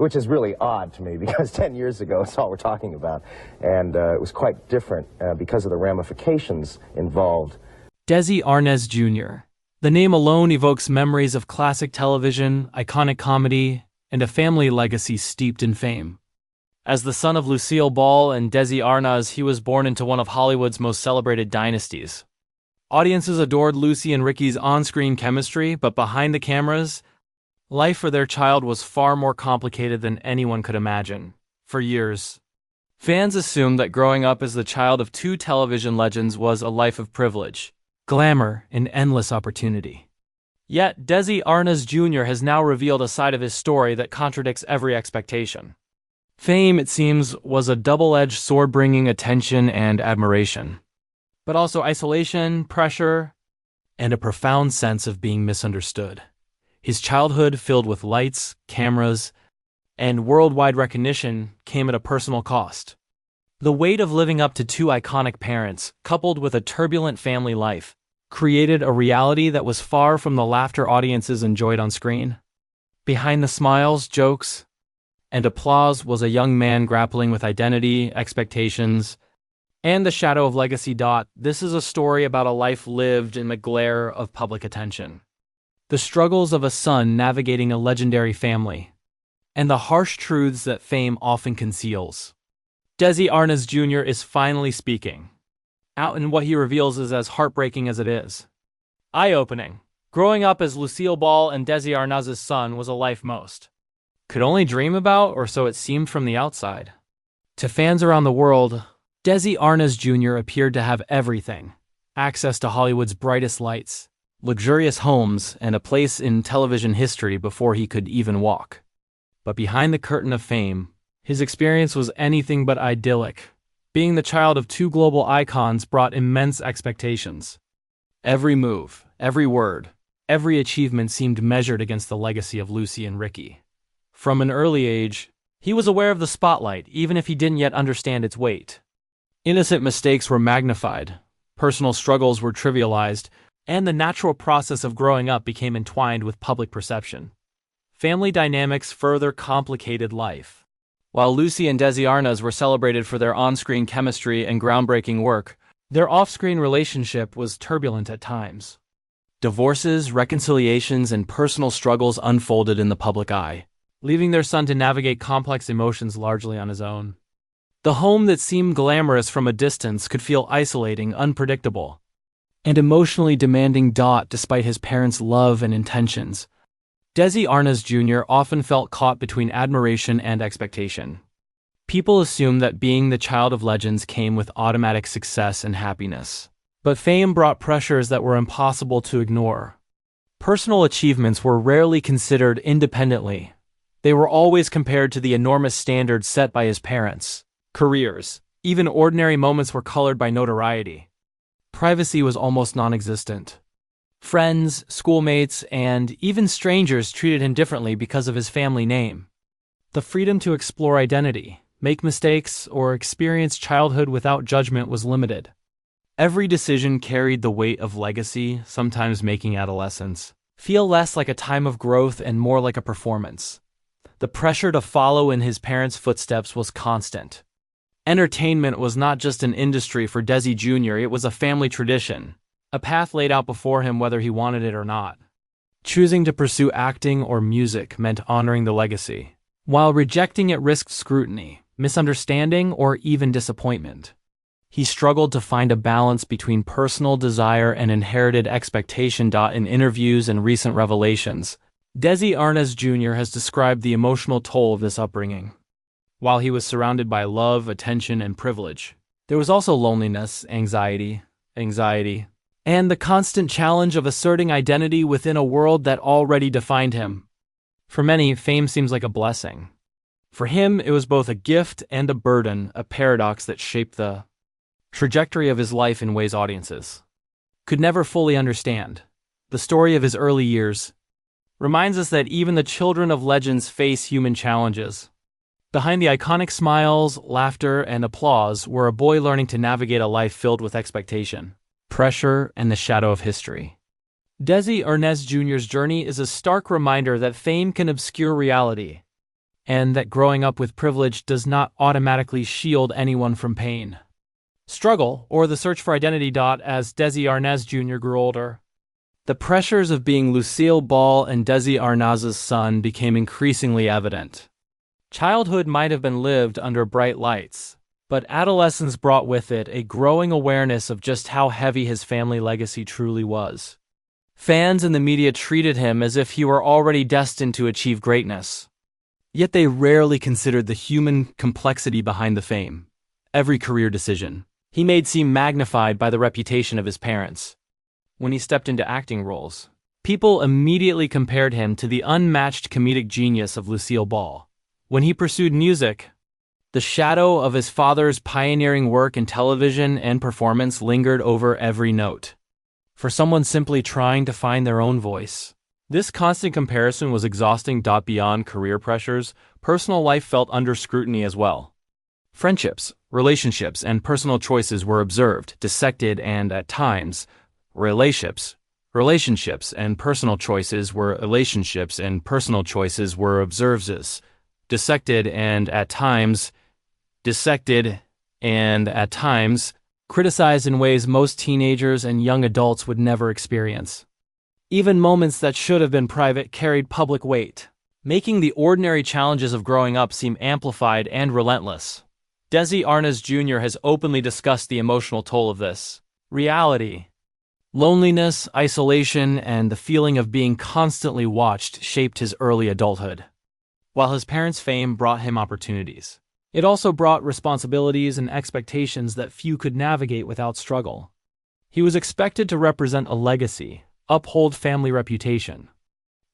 which is really odd to me because 10 years ago it's all we're talking about, and it was quite different because of the ramifications involved. Desi Arnaz Jr. The name alone evokes memories of classic television, iconic comedy, and a family legacy steeped in fame. As the son of Lucille Ball and Desi Arnaz, he was born into one of Hollywood's most celebrated dynasties. Audiences adored Lucy and Ricky's on-screen chemistry, but behind the cameras, life for their child was far more complicated than anyone could imagine. For years, fans assumed that growing up as the child of two television legends was a life of privilege, glamour, and endless opportunity. Yet, Desi Arnaz Jr. has now revealed a side of his story that contradicts every expectation. Fame, it seems, was a double-edged sword, bringing attention and admiration, but also isolation, pressure, and a profound sense of being misunderstood. His childhood, filled with lights, cameras, and worldwide recognition, came at a personal cost. The weight of living up to two iconic parents, coupled with a turbulent family life, created a reality that was far from the laughter audiences enjoyed on screen. Behind the smiles, jokes, and applause was a young man grappling with identity, expectations, and the shadow of legacy. This is a story about a life lived in the glare of public attention, the struggles of a son navigating a legendary family, and the harsh truths that fame often conceals. Desi Arnaz Jr. is finally speaking out, and what he reveals is as heartbreaking as it is eye-opening. Growing up as Lucille Ball and Desi Arnaz's son was a life most could only dream about, or so it seemed from the outside. To fans around the world, Desi Arnaz Jr. appeared to have everything: access to Hollywood's brightest lights, luxurious homes, and a place in television history before he could even walk. But behind the curtain of fame, his experience was anything but idyllic. Being the child of two global icons brought immense expectations. Every move, every word, every achievement seemed measured against the legacy of Lucy and Ricky. From an early age, he was aware of the spotlight, even if he didn't yet understand its weight. Innocent mistakes were magnified, personal struggles were trivialized, and the natural process of growing up became entwined with public perception. Family dynamics further complicated life. While Lucy and Desi Arnaz were celebrated for their on-screen chemistry and groundbreaking work, their off-screen relationship was turbulent at times. Divorces, reconciliations, and personal struggles unfolded in the public eye, leaving their son to navigate complex emotions largely on his own. The home that seemed glamorous from a distance could feel isolating, unpredictable, and emotionally demanding. Despite his parents' love and intentions, Desi Arnaz Jr. often felt caught between admiration and expectation. People assumed that being the child of legends came with automatic success and happiness. But fame brought pressures that were impossible to ignore. Personal achievements were rarely considered independently. They were always compared to the enormous standards set by his parents. Careers, even ordinary moments, were colored by notoriety. Privacy was almost non-existent. Friends, schoolmates, and even strangers treated him differently because of his family name. The freedom to explore identity, make mistakes, or experience childhood without judgment was limited. Every decision carried the weight of legacy, sometimes making adolescence feel less like a time of growth and more like a performance. The pressure to follow in his parents' footsteps was constant. Entertainment was not just an industry for Desi Jr., it was a family tradition. A path laid out before him whether he wanted it or not. Choosing to pursue acting or music meant honoring the legacy, while rejecting it risked scrutiny, misunderstanding, or even disappointment. He struggled to find a balance between personal desire and inherited expectation. In interviews and recent revelations, Desi Arnaz Jr. has described the emotional toll of this upbringing. While he was surrounded by love, attention, and privilege, there was also loneliness, anxiety, and the constant challenge of asserting identity within a world that already defined him. For many, fame seems like a blessing. For him, it was both a gift and a burden, a paradox that shaped the trajectory of his life in ways audiences could never fully understand. The story of his early years reminds us that even the children of legends face human challenges. Behind the iconic smiles, laughter, and applause were a boy learning to navigate a life filled with expectation, pressure, and the shadow of history. Desi Arnaz Jr.'s journey is a stark reminder that fame can obscure reality, and that growing up with privilege does not automatically shield anyone from pain, struggle, or the search for identity. As Desi Arnaz Jr. grew older, the pressures of being Lucille Ball and Desi Arnaz's son became increasingly evident. Childhood might have been lived under bright lights, but adolescence brought with it a growing awareness of just how heavy his family legacy truly was. Fans and the media treated him as if he were already destined to achieve greatness. Yet they rarely considered the human complexity behind the fame. Every career decision he made seemed magnified by the reputation of his parents. When he stepped into acting roles, people immediately compared him to the unmatched comedic genius of Lucille Ball. When he pursued music, the shadow of his father's pioneering work in television and performance lingered over every note. For someone simply trying to find their own voice, this constant comparison was exhausting. Beyond career pressures, personal life felt under scrutiny as well. Friendships, relationships, and personal choices were observed, dissected, and at times, relationships and personal choices were observed, dissected, and at times, criticized in ways most teenagers and young adults would never experience. Even moments that should have been private carried public weight, making the ordinary challenges of growing up seem amplified and relentless. Desi Arnaz Jr. has openly discussed the emotional toll of this reality. Loneliness, isolation, and the feeling of being constantly watched shaped his early adulthood. While his parents' fame brought him opportunities, it also brought responsibilities and expectations that few could navigate without struggle. He was expected to represent a legacy, uphold family reputation,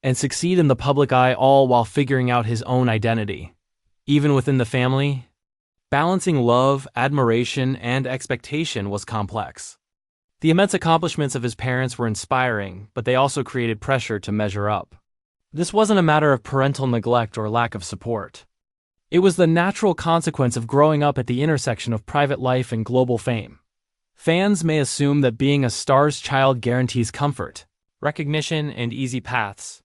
and succeed in the public eye, all while figuring out his own identity. Even within the family, balancing love, admiration, and expectation was complex. The immense accomplishments of his parents were inspiring, but they also created pressure to measure up. This wasn't a matter of parental neglect or lack of support. It was the natural consequence of growing up at the intersection of private life and global fame. Fans may assume that being a star's child guarantees comfort, recognition, and easy paths.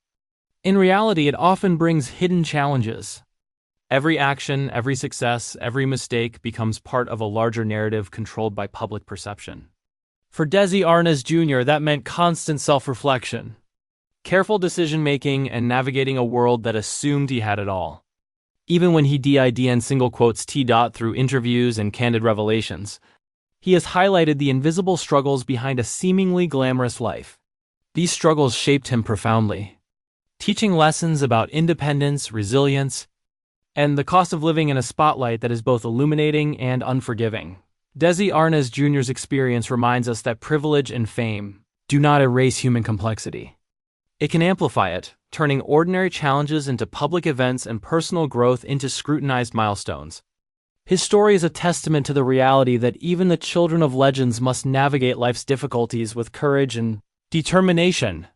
In reality, it often brings hidden challenges. Every action, every success, every mistake becomes part of a larger narrative controlled by public perception. For Desi Arnaz Jr., that meant constant self-reflection, careful decision-making, and navigating a world that assumed he had it all. Even when he did through interviews and candid revelations, he has highlighted the invisible struggles behind a seemingly glamorous life. These struggles shaped him profoundly, teaching lessons about independence, resilience, and the cost of living in a spotlight that is both illuminating and unforgiving. Desi Arnaz Jr.'s experience reminds us that privilege and fame do not erase human complexity. It can amplify it, turning ordinary challenges into public events and personal growth into scrutinized milestones. His story is a testament to the reality that even the children of legends must navigate life's difficulties with courage and determination,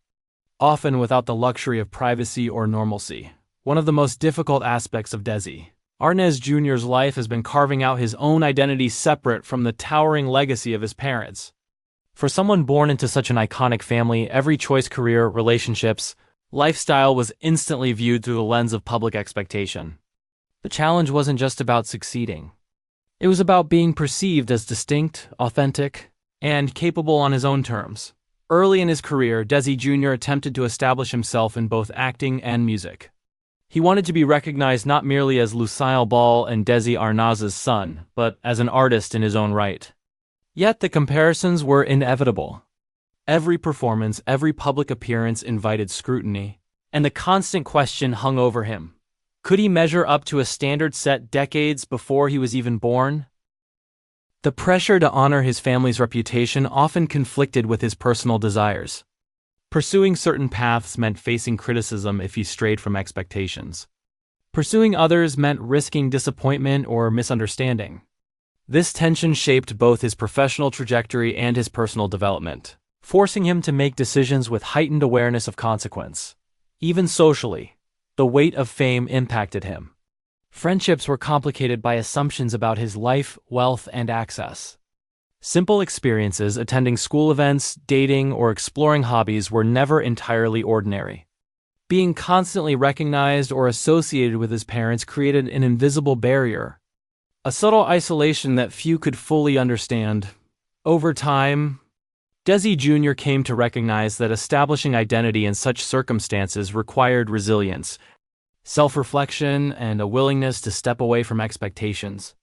often without the luxury of privacy or normalcy. One of the most difficult aspects of Desi Arnaz Jr.'s life has been carving out his own identity separate from the towering legacy of his parents. For someone born into such an iconic family, every choice, career, relationships, lifestyle was instantly viewed through the lens of public expectation. The challenge wasn't just about succeeding. It was about being perceived as distinct, authentic, and capable on his own terms. Early in his career, Desi Jr. attempted to establish himself in both acting and music. He wanted to be recognized not merely as Lucille Ball and Desi Arnaz's son, but as an artist in his own right. Yet the comparisons were inevitable. Every performance, every public appearance invited scrutiny, and the constant question hung over him. Could he measure up to a standard set decades before he was even born? The pressure to honor his family's reputation often conflicted with his personal desires. Pursuing certain paths meant facing criticism if he strayed from expectations. Pursuing others meant risking disappointment or misunderstanding. This tension shaped both his professional trajectory and his personal development, forcing him to make decisions with heightened awareness of consequence. Even socially, the weight of fame impacted him. Friendships were complicated by assumptions about his life, wealth, and access. Simple experiences, attending school events, dating, or exploring hobbies were never entirely ordinary. Being constantly recognized or associated with his parents created an invisible barrier, a subtle isolation that few could fully understand. Over time, Desi Jr. came to recognize that establishing identity in such circumstances required resilience, self-reflection, and a willingness to step away from expectations.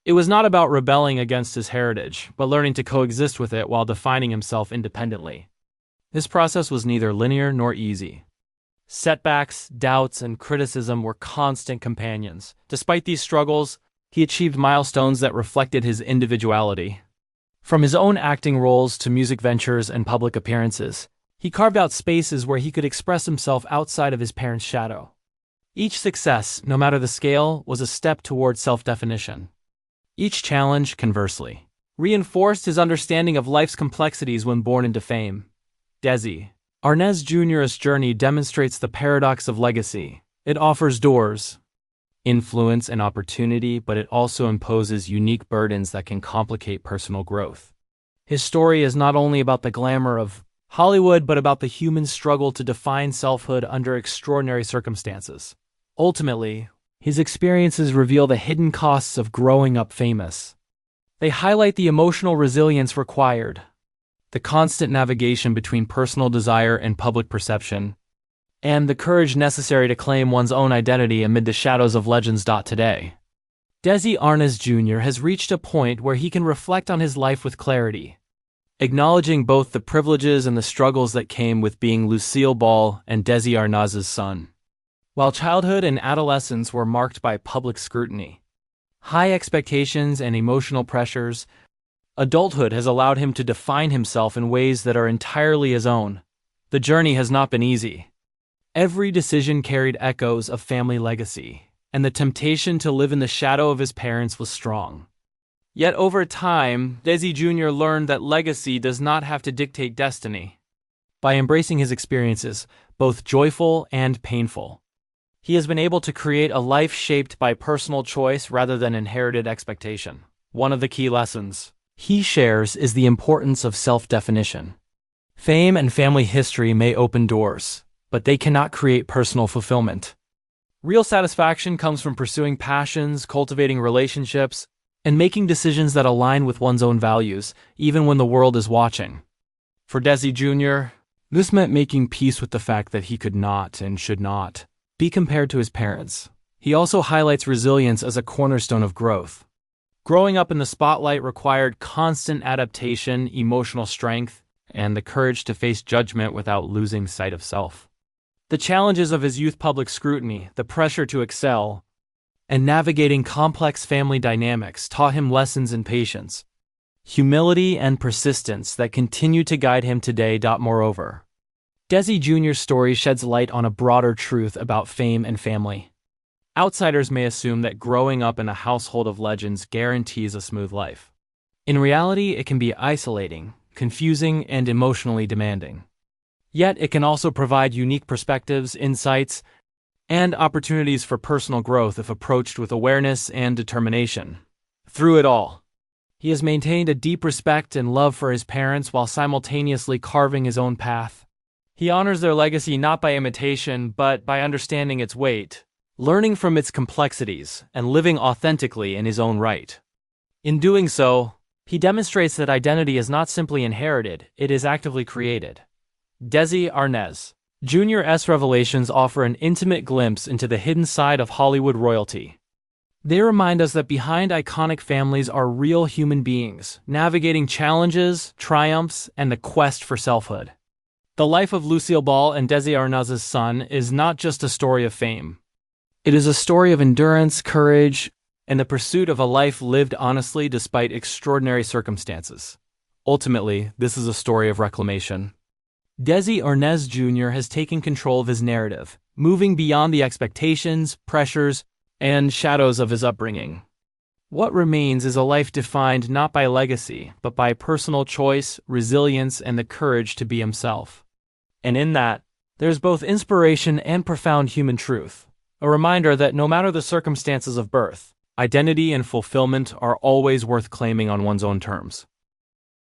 It was not about rebelling against his heritage, but learning to coexist with it while defining himself independently. This process was neither linear nor easy. Setbacks, doubts, and criticism were constant companions. Despite these struggles, he achieved milestones that reflected his individuality. From his own acting roles to music ventures and public appearances, he carved out spaces where he could express himself outside of his parents' shadow. Each success, no matter the scale, was a step toward self-definition. Each challenge, conversely, reinforced his understanding of life's complexities when born into fame. Desi Arnaz Jr.'s journey demonstrates the paradox of legacy. It offers doors, influence, and opportunity, but it also imposes unique burdens that can complicate personal growth. His story is not only about the glamour of Hollywood, but about the human struggle to define selfhood under extraordinary circumstances. Ultimately, his experiences reveal the hidden costs of growing up famous. They highlight the emotional resilience required, the constant navigation between personal desire and public perception, and the courage necessary to claim one's own identity amid the shadows of legends. Today, Desi Arnaz Jr. has reached a point where he can reflect on his life with clarity, acknowledging both the privileges and the struggles that came with being Lucille Ball and Desi Arnaz's son. While childhood and adolescence were marked by public scrutiny, high expectations, and emotional pressures, adulthood has allowed him to define himself in ways that are entirely his own. The journey has not been easy. Every decision carried echoes of family legacy, and the temptation to live in the shadow of his parents was strong. Yet over time, Desi Jr. learned that legacy does not have to dictate destiny. By embracing his experiences, both joyful and painful, he has been able to create a life shaped by personal choice rather than inherited expectation. One of the key lessons he shares is the importance of self-definition. Fame and family history may open doors, but they cannot create personal fulfillment. Real satisfaction comes from pursuing passions, cultivating relationships, and making decisions that align with one's own values, even when the world is watching. For Desi Jr., this meant making peace with the fact that he could not and should not be compared to his parents. He also highlights resilience as a cornerstone of growth. Growing up in the spotlight required constant adaptation, emotional strength, and the courage to face judgment without losing sight of self. The challenges of his youth public scrutiny, the pressure to excel, and navigating complex family dynamics taught him lessons in patience, humility, and persistence that continue to guide him today. Moreover, Desi Jr.'s story sheds light on a broader truth about fame and family. Outsiders may assume that growing up in a household of legends guarantees a smooth life. In reality, it can be isolating, confusing, and emotionally demanding. Yet it can also provide unique perspectives, insights, and opportunities for personal growth if approached with awareness and determination. Through it all, he has maintained a deep respect and love for his parents while simultaneously carving his own path. He honors their legacy not by imitation, but by understanding its weight, learning from its complexities, and living authentically in his own right. In doing so, he demonstrates that identity is not simply inherited, it is actively created. Desi Arnaz Jr.'s revelations offer an intimate glimpse into the hidden side of Hollywood royalty. They remind us that behind iconic families are real human beings, navigating challenges, triumphs, and the quest for selfhood. The life of Lucille Ball and Desi Arnaz's son is not just a story of fame. It is a story of endurance, courage, and the pursuit of a life lived honestly despite extraordinary circumstances. Ultimately, this is a story of reclamation. Desi Arnaz Jr. has taken control of his narrative, moving beyond the expectations, pressures, and shadows of his upbringing. What remains is a life defined not by legacy, but by personal choice, resilience, and the courage to be himself. And in that, there's both inspiration and profound human truth, a reminder that no matter the circumstances of birth, identity and fulfillment are always worth claiming on one's own terms.